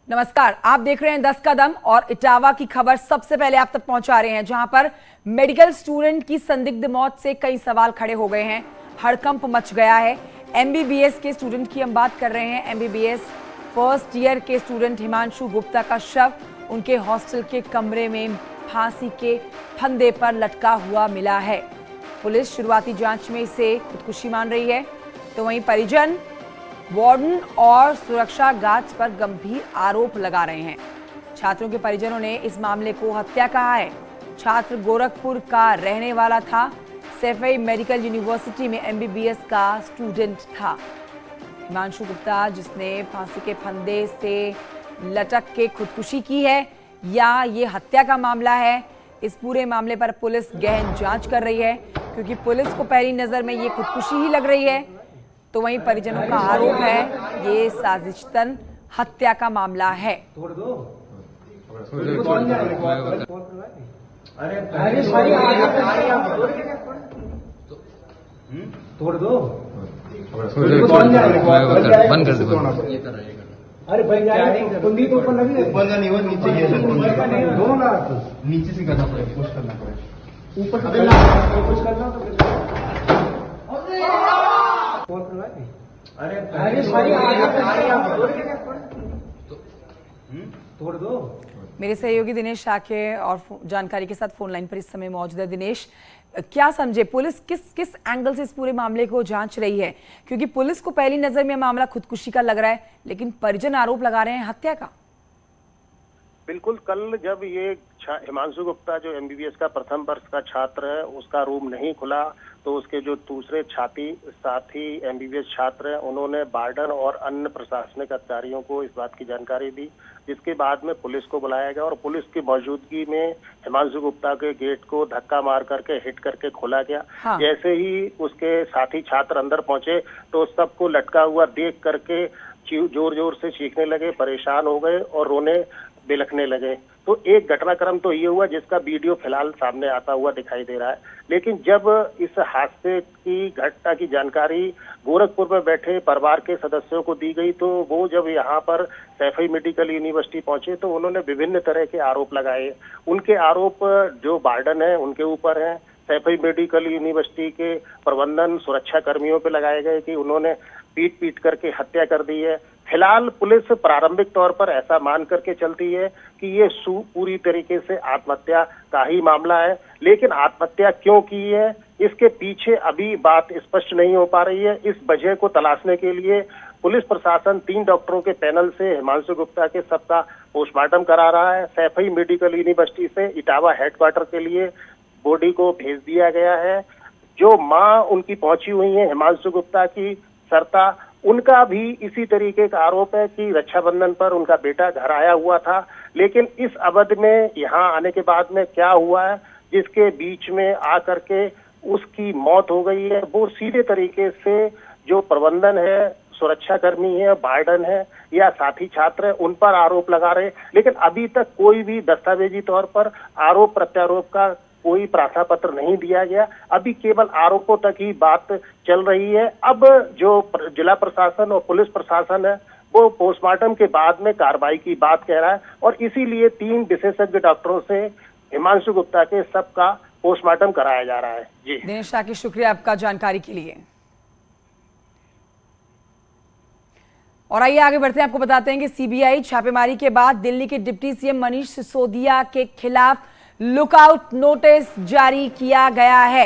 नमस्कार, आप देख रहे हैं 10 कदम और इटावा की खबर सबसे पहले आप तक पहुंचा रहे हैं, जहां पर मेडिकल स्टूडेंट की संदिग्ध मौत से कई सवाल खड़े हो गए हैं। हड़कंप मच गया है। एमबीबीएस के स्टूडेंट की हम बात कर रहे हैं। एमबीबीएस फर्स्ट ईयर के स्टूडेंट हिमांशु गुप्ता का शव उनके हॉस्टल के कमरे में फांसी के फंदे पर लटका हुआ मिला है। पुलिस शुरुआती जांच में इसे खुदकुशी मान रही है, तो वहीं परिजन वार्डन और सुरक्षा गार्ड्स पर गंभीर आरोप लगा रहे हैं। छात्रों के परिजनों ने इस मामले को हत्या कहा है। छात्र गोरखपुर का रहने वाला था। सैफई मेडिकल यूनिवर्सिटी में एमबीबीएस का स्टूडेंट था। हिमांशु गुप्ता, जिसने फांसी के फंदे से लटक के खुदकुशी की है, या ये हत्या का मामला है, इस पूरे मामले पर पुलिस गहन जांच कर रही है, क्योंकि पुलिस को पहली नजर में ये खुदकुशी ही लग रही है। तो वहीं परिजनों का आरोप है ये साजिशतन हत्या का मामला है। तोड़ दो। बंद कर दो। अरे भाई कुंडी तो ऊपर लगी है। ऊपर नहीं, वो नीचे ही है। दो ना नीचे से करना पड़ेगा, कुछ करना पड़ेगा। ऊपर से कुछ करना तो अरे तोड़ दो। मेरे सहयोगी दिनेश शाके और जानकारी के साथ फोन लाइन पर इस समय मौजूद है। दिनेश, क्या समझे, पुलिस किस एंगल से इस पूरे मामले को जांच रही है? क्योंकि पुलिस को पहली नजर में मामला खुदकुशी का लग रहा है, लेकिन परिजन आरोप लगा रहे हैं हत्या का। बिल्कुल, कल जब ये हिमांशु गुप्ता जो एमबीबीएस का प्रथम वर्ष का छात्र है, उसका रूम नहीं खुला, तो उसके जो दूसरे साथी एमबीबीएस छात्र हैं, उन्होंने वार्डन और अन्य प्रशासनिक अधिकारियों को इस बात की जानकारी दी, जिसके बाद में पुलिस को बुलाया गया और पुलिस की मौजूदगी में हिमांशु गुप्ता के गेट को धक्का मार करके हिट करके खोला गया। हाँ। जैसे ही उसके साथी छात्र अंदर पहुंचे तो सबको लटका हुआ देख करके जोर जोर से चीखने लगे, परेशान हो गए और रोने बिलखने लगे। तो एक घटनाक्रम तो ये हुआ जिसका वीडियो फिलहाल सामने आता हुआ दिखाई दे रहा है। लेकिन जब इस हादसे की घटना की जानकारी गोरखपुर में बैठे परिवार के सदस्यों को दी गई, तो वो जब यहाँ पर सैफई मेडिकल यूनिवर्सिटी पहुंचे तो उन्होंने विभिन्न तरह के आरोप लगाए। उनके आरोप जो वार्डन है उनके ऊपर है, सैफई मेडिकल यूनिवर्सिटी के प्रबंधन सुरक्षा कर्मियों पर लगाए गए कि उन्होंने पीट करके हत्या कर दी है। फिलहाल पुलिस प्रारंभिक तौर पर ऐसा मान करके चलती है कि ये पूरी तरीके से आत्महत्या का ही मामला है, लेकिन आत्महत्या क्यों की है इसके पीछे अभी बात स्पष्ट नहीं हो पा रही है। इस वजह को तलाशने के लिए पुलिस प्रशासन 3 डॉक्टरों के पैनल से हिमांशु गुप्ता के शव का पोस्टमार्टम करा रहा है। सैफई मेडिकल यूनिवर्सिटी से इटावा हेडक्वार्टर के लिए बॉडी को भेज दिया गया है। जो माँ उनकी पहुंची हुई है हिमांशु गुप्ता की, सरता, उनका भी इसी तरीके का आरोप है कि रक्षाबंधन पर उनका बेटा घर आया हुआ था, लेकिन इस अवधि में यहाँ आने के बाद में क्या हुआ है जिसके बीच में आकर के उसकी मौत हो गई है, वो सीधे तरीके से जो प्रबंधन है, सुरक्षाकर्मी है, वार्डन है या साथी छात्र है, उन पर आरोप लगा रहे। लेकिन अभी तक कोई भी दस्तावेजी तौर पर आरोप प्रत्यारोप का कोई प्रार्थना पत्र नहीं दिया गया। अभी केवल आरोपों तक ही बात चल रही है। अब जो जिला प्रशासन और पुलिस प्रशासन है वो पोस्टमार्टम के बाद में कार्रवाई की बात कह रहा है और इसीलिए 3 विशेषज्ञ डॉक्टरों से हिमांशु गुप्ता के शव का पोस्टमार्टम कराया जा रहा है। जी दिनेश शाकी, शुक्रिया आपका जानकारी के लिए। और आइए आगे बढ़ते हैं, आपको बताते हैं कि सीबीआई छापेमारी के बाद दिल्ली के डिप्टी सीएम मनीष सिसोदिया के खिलाफ लुकआउट नोटिस जारी किया गया है।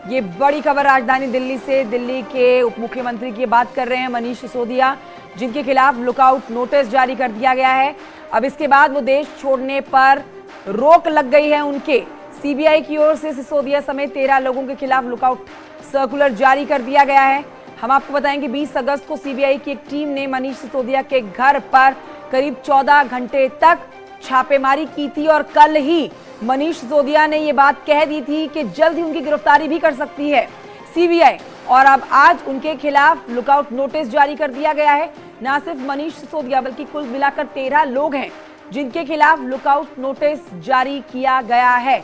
ये बड़ी खबर राजधानी दिल्ली से। दिल्ली के उप मुख्यमंत्री की बात कर रहे हैं मनीष सिसोदिया, जिनके खिलाफ लुकआउट नोटिस जारी कर दिया गया है। अब इसके बाद वो देश छोड़ने पर रोक लग गई है उनके। सीबीआई की ओर से सिसोदिया समेत 13 लोगों के खिलाफ लुकआउट सर्कुलर जारी कर दिया गया है। हम आपको बताएं कि 20 अगस्त को सीबीआई की एक टीम ने मनीष सिसोदिया के घर पर करीब 14 घंटे तक छापेमारी की थी और कल ही मनीष सिसोदिया ने ये बात कह दी थी कि जल्द ही उनकी गिरफ्तारी भी कर सकती है सीबीआई। और अब आज उनके खिलाफ लुकआउट नोटिस जारी कर दिया गया है। न सिर्फ मनीष सिसोदिया बल्कि कुल मिलाकर 13 लोग हैं जिनके खिलाफ लुकआउट नोटिस जारी किया गया है।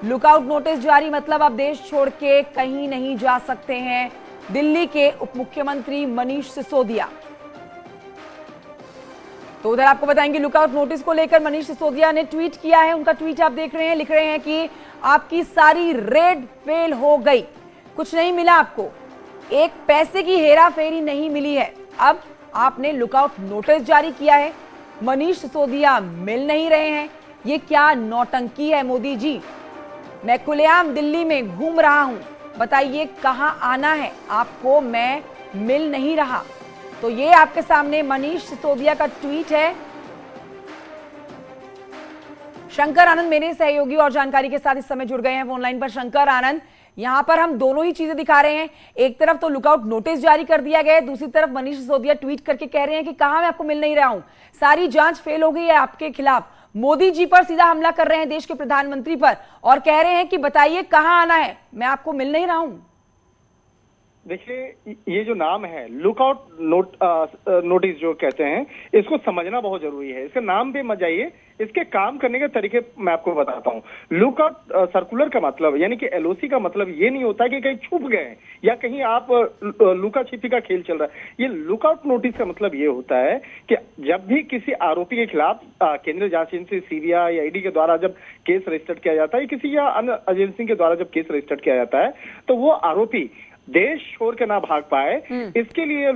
लुकआउट नोटिस जारी मतलब अब देश छोड़ के कहीं नहीं जा सकते हैं दिल्ली के उप मुख्यमंत्री मनीष सिसोदिया। तो उधर आपको बताएंगे लुकआउट नोटिस को लेकर मनीष सिसोदिया ने ट्वीट किया है। उनका ट्वीट आप देख रहे हैं, लिख रहे हैं कि आपकी सारी रेड फेल हो गई, कुछ नहीं मिला आपको, एक पैसे की हेरा फेरी नहीं मिली है। अब आपने लुकआउट नोटिस जारी किया है, मनीष सिसोदिया मिल नहीं रहे हैं, ये क्या नौटंकी है मोदी जी। मैं खुलेआम दिल्ली में घूम रहा हूं, बताइए कहां आना है आपको, मैं मिल नहीं रहा। तो ये आपके सामने मनीष सिसोदिया का ट्वीट है। शंकर आनंद मेरे सहयोगी और जानकारी के साथ इस समय जुड़ गए हैं फोन लाइन पर। शंकर आनंद, यहां पर हम दोनों ही चीजें दिखा रहे हैं, एक तरफ तो लुकआउट नोटिस जारी कर दिया गया है, दूसरी तरफ मनीष सिसोदिया ट्वीट करके कह रहे हैं कि कहां मैं आपको मिल नहीं रहा हूं, सारी जांच फेल हो गई है आपके खिलाफ। मोदी जी पर सीधा हमला कर रहे हैं, देश के प्रधानमंत्री पर, और कह रहे हैं कि बताइए कहां आना है, मैं आपको मिल नहीं रहा हूं। देखिए, ये जो नाम है लुकआउट नोटिस जो कहते हैं, इसको समझना बहुत जरूरी है। इसका नाम पे मत जाइए, इसके काम करने के तरीके मैं आपको बताता हूँ। लुकआउट सर्कुलर का मतलब यानी कि एलओसी का मतलब ये नहीं होता कि कहीं छुप गए या कहीं आप लुका छिपी का खेल चल रहा है। ये लुकआउट नोटिस का मतलब ये होता है कि जब भी किसी आरोपी के खिलाफ केंद्रीय जांच एजेंसी सीबीआई या ईडी के द्वारा जब केस रजिस्टर्ड किया जाता है, किसी या अन्य एजेंसी के द्वारा जब केस रजिस्टर्ड किया जाता है, तो वो आरोपी देश छोड़ के ना भाग पाए, इसके लिए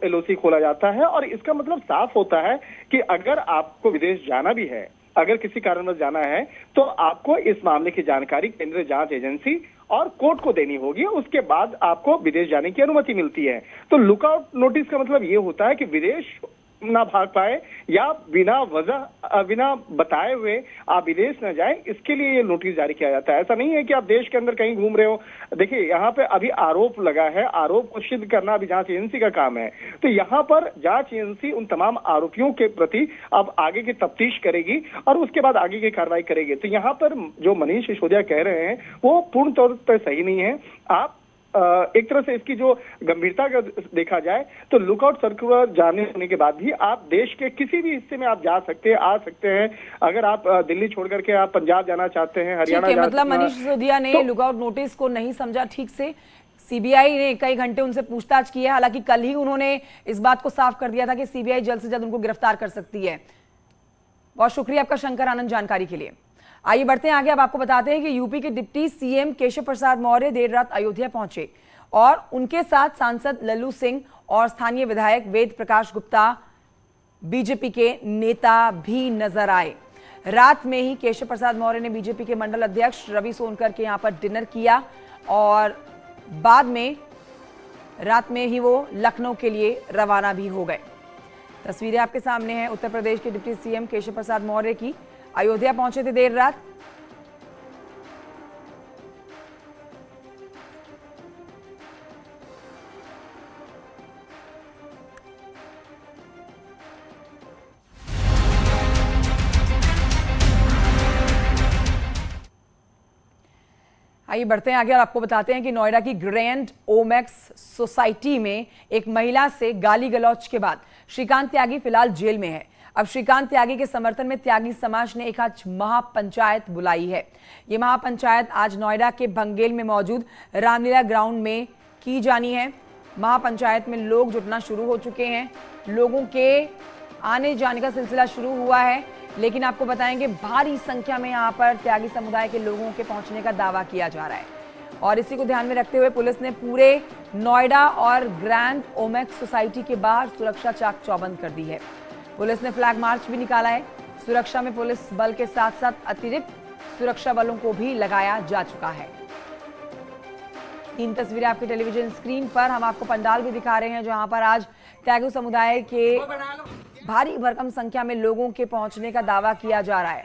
एलओसी खोला जाता है। और इसका मतलब साफ होता है कि अगर आपको विदेश जाना भी है, अगर किसी कारणवश जाना है, तो आपको इस मामले की जानकारी केंद्रीय जांच एजेंसी और कोर्ट को देनी होगी, उसके बाद आपको विदेश जाने की अनुमति मिलती है। तो लुकआउट नोटिस का मतलब ये होता है कि विदेश ना भाग पाए या बिना वजह बिना बताए हुए आप विदेश न जाए, इसके लिए ये नोटिस जारी किया जाता है। ऐसा नहीं है कि आप देश के अंदर कहीं घूम रहे हो। देखिए, यहाँ पे अभी आरोप लगा है, आरोप को सिद्ध करना अभी जांच एजेंसी का काम है। तो यहाँ पर जांच एजेंसी उन तमाम आरोपियों के प्रति अब आगे की तफ्तीश करेगी और उसके बाद आगे की कार्रवाई करेगी। तो यहाँ पर जो मनीष सिसोदिया कह रहे हैं वो पूर्ण तौर पर सही नहीं है। आप एक तरह से इसकी जो गंभीरता का देखा जाए तो लुकआउट सर्कुलर जारी होने के बाद भी आप देश के किसी भी हिस्से में आप जा सकते हैं, आ सकते हैं। अगर आप दिल्ली छोड़ करके आप पंजाब जाना चाहते हैं, हरियाणा जाना, मतलब मनीष सिसोदिया ने लुकआउट नोटिस को नहीं समझा ठीक से। सीबीआई ने कई घंटे उनसे पूछताछ की है, हालांकि कल ही उन्होंने इस बात को साफ कर दिया था कि सीबीआई जल्द से जल्द उनको गिरफ्तार कर सकती है। बहुत शुक्रिया आपका शंकर आनंद जानकारी के लिए। आइए बढ़ते हैं आगे। अब आपको बताते हैं कि यूपी के डिप्टी सीएम केशव प्रसाद मौर्य देर रात अयोध्या पहुंचे और उनके साथ सांसद लल्लू सिंह और स्थानीय विधायक वेद प्रकाश गुप्ता, बीजेपी के नेता भी नजर आए। रात में ही केशव प्रसाद मौर्य ने बीजेपी के मंडल अध्यक्ष रवि सोनकर के यहां पर डिनर किया और बाद में रात में ही वो लखनऊ के लिए रवाना भी हो गए। तस्वीरें आपके सामने हैं उत्तर प्रदेश के डिप्टी सीएम केशव प्रसाद मौर्य की। अयोध्या पहुंचे थे देर रात। आइए बढ़ते हैं आगे और आपको बताते हैं कि नोएडा की ग्रैंड ओमेक्स सोसाइटी में एक महिला से गाली गलौज के बाद श्रीकांत त्यागी फिलहाल जेल में है। अब श्रीकांत त्यागी के समर्थन में त्यागी समाज ने एक आज महापंचायत बुलाई है। ये महापंचायत आज नोएडा के भंगेल में मौजूद रामलीला ग्राउंड में की जानी है। महापंचायत में लोग जुटना शुरू हो चुके हैं, लोगों के आने जाने का सिलसिला शुरू हुआ है, लेकिन आपको बताएंगे भारी संख्या में यहाँ पर त्यागी समुदाय के लोगों के पहुंचने का दावा किया जा रहा है। और इसी को ध्यान में रखते हुए पुलिस ने पूरे नोएडा और ग्रैंड ओमेक्स सोसाइटी के बाहर सुरक्षा चाक चौबंद कर दी है। पुलिस ने फ्लैग मार्च भी निकाला है। सुरक्षा में पुलिस बल के साथ साथ अतिरिक्त सुरक्षा बलों को भी लगाया जा चुका है। तीन तस्वीरें आपके टेलीविजन स्क्रीन पर हम आपको पंडाल भी दिखा रहे हैं, जहां पर आज त्यागी समुदाय के भारी भरकम संख्या में लोगों के पहुंचने का दावा किया जा रहा है।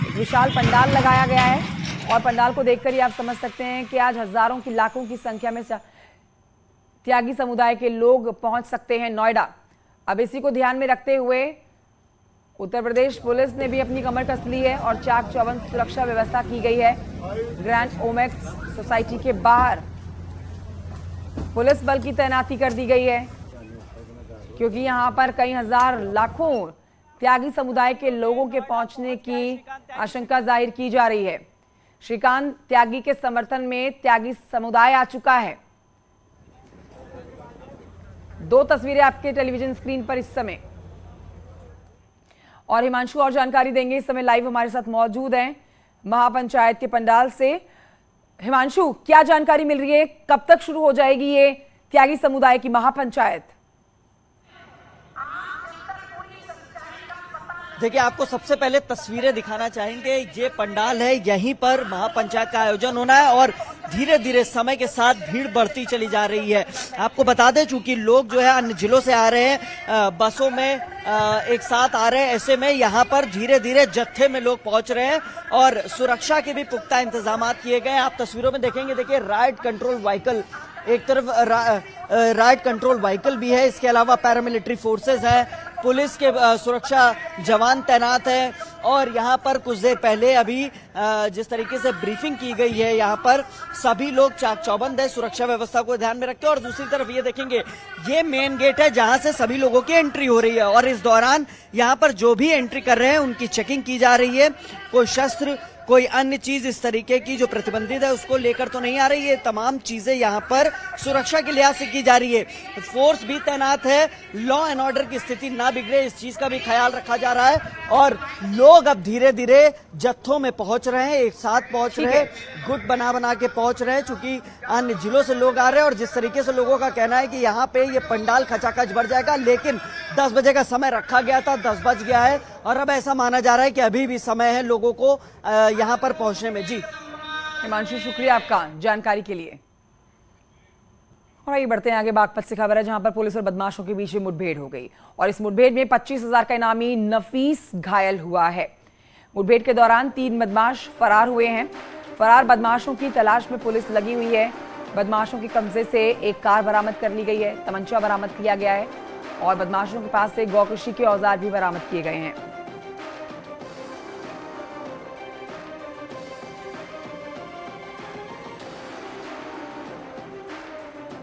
एक विशाल पंडाल लगाया गया है और पंडाल को देखकर ही आप समझ सकते हैं कि आज हजारों की लाखों की संख्या में त्यागी समुदाय के लोग पहुंच सकते हैं नोएडा। अब इसी को ध्यान में रखते हुए उत्तर प्रदेश पुलिस ने भी अपनी कमर कस ली है और चाक चौबंद सुरक्षा व्यवस्था की गई है। ग्रैंड ओमेक्स सोसाइटी के बाहर पुलिस बल की तैनाती कर दी गई है, क्योंकि यहां पर कई हजार लाखों त्यागी समुदाय के लोगों के पहुंचने की आशंका जाहिर की जा रही है। श्रीकांत त्यागी के समर्थन में त्यागी समुदाय आ चुका है। दो तस्वीरें आपके टेलीविजन स्क्रीन पर इस समय। और हिमांशु और जानकारी देंगे। इस समय लाइव हमारे साथ मौजूद हैं महापंचायत के पंडाल से। हिमांशु, क्या जानकारी मिल रही है, कब तक शुरू हो जाएगी ये त्यागी समुदाय की महापंचायत? देखिए, आपको सबसे पहले तस्वीरें दिखाना चाहेंगे। ये पंडाल है, यहीं पर महापंचायत का आयोजन होना है और धीरे धीरे समय के साथ भीड़ बढ़ती चली जा रही है। आपको बता दें, चूंकि लोग जो है अन्य जिलों से आ रहे हैं, बसों में एक साथ आ रहे हैं, ऐसे में यहाँ पर धीरे धीरे जत्थे में लोग पहुंच रहे हैं और सुरक्षा के भी पुख्ता इंतजाम किए गए हैं। आप तस्वीरों में देखेंगे, देखिए राइट कंट्रोल व्हीकल, एक तरफ राइट कंट्रोल व्हीकल भी है, इसके अलावा पैरामिलिट्री फोर्सेस हैं, पुलिस के सुरक्षा जवान तैनात हैं और यहाँ पर कुछ देर पहले अभी जिस तरीके से ब्रीफिंग की गई है, यहाँ पर सभी लोग चाक चौबंद है, सुरक्षा व्यवस्था को ध्यान में रखते हैं। और दूसरी तरफ ये देखेंगे, ये मेन गेट है जहाँ से सभी लोगों की एंट्री हो रही है और इस दौरान यहाँ पर जो भी एंट्री कर रहे हैं उनकी चेकिंग की जा रही है। कोई शस्त्र, कोई अन्य चीज इस तरीके की जो प्रतिबंधित है उसको लेकर तो नहीं आ रही है। तमाम चीजें यहाँ पर सुरक्षा के लिहाज से की जा रही है। फोर्स भी तैनात है, लॉ एंड ऑर्डर की स्थिति ना बिगड़े इस चीज का भी ख्याल रखा जा रहा है और लोग अब धीरे धीरे जत्थों में पहुंच रहे हैं, एक साथ पहुंच रहे हैं, गुट बना बना के पहुंच रहे हैं। चूंकि अन्य जिलों से लोग आ रहे हैं और जिस तरीके से लोगों का कहना है कि यहाँ पे ये पंडाल खचाखच भर जाएगा, लेकिन 10 बजे का समय रखा गया था, 10 बज गया है और अब ऐसा माना जा रहा है कि अभी भी समय है लोगों को यहाँ पर पहुंचने में। जी हिमांशु, शुक्रिया आपका जानकारी के लिए। और आइए बढ़ते हैं आगे। बागपत से खबर है जहां पर पुलिस और बदमाशों के बीच मुठभेड़ हो गई और इस मुठभेड़ में 25,000 का इनामी नफीस घायल हुआ है। मुठभेड़ के दौरान 3 बदमाश फरार हुए हैं। फरार बदमाशों की तलाश में पुलिस लगी हुई है। बदमाशों के कब्जे से एक कार बरामद कर ली गई है, तमंचा बरामद किया गया है और बदमाशों के पास से गौ कृषि के औजार भी बरामद किए गए हैं।